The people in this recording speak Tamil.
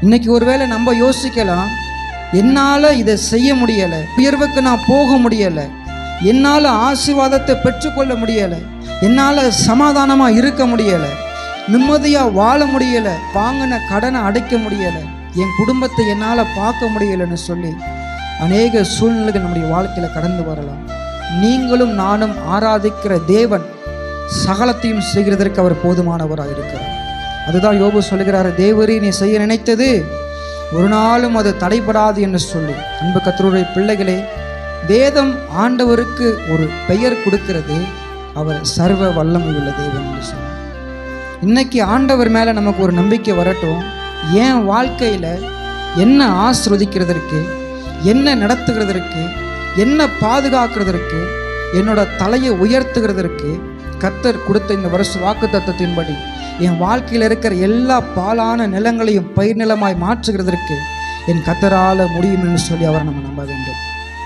இன்னைக்கு ஒருவேளை நம்ம யோசிக்கலாம், என்னால் இதை செய்ய முடியலை, உயர்வுக்கு நான் போக முடியலை, என்னால் ஆசீர்வாதத்தை பெற்றுக்கொள்ள முடியலை, என்னால் சமாதானமாக இருக்க முடியலை, நிம்மதியாக வாழ முடியலை, வாங்கின கடனை அடைக்க முடியலை, என் குடும்பத்தை என்னால் பார்க்க முடியலைன்னு சொல்லி அநேக சூழ்நிலைகள் நம்முடைய வாழ்க்கையில் கடந்து வரலாம். நீங்களும் நானும் ஆராதிக்கிற தேவன் சகலத்தையும் செய்கிறதற்கு அவர் போதுமானவராக இருக்கிறார். அதுதான் யோபு சொல்லுகிறார், தேவரே நீ செய்ய நினைத்தது ஒரு நாளும் அது தடைபடாது என்று சொல்லி. அன்பு கர்த்தருடைய பிள்ளைகளே, வேதம் ஆண்டவருக்கு ஒரு பெயர் கொடுக்கிறது, அவர் சர்வ வல்லமை உள்ள தேவன் என்று சொல்லி. இன்னைக்கு ஆண்டவர் மேலே நமக்கு ஒரு நம்பிக்கை வரட்டும். என் வாழ்க்கையில் என்ன ஆசீர்வதிக்கிறதற்கு, என்ன நடத்துகிறதற்கு, என்ன பாதுகாக்கிறதற்கு, என்னோட தலையை உயர்த்துகிறதற்கு கர்த்தர் கொடுத்த இந்த வருஷ வாக்குத்தத்தத்தின்படி என் வாழ்க்கையில் இருக்கிற எல்லா பாலான நிலங்களையும் பயிர் நிலமாய் மாற்றுகிறதற்கு என் கர்த்தரால் முடியும் என்று சொல்லி அவரை நம்ம நம்ப வேண்டும்.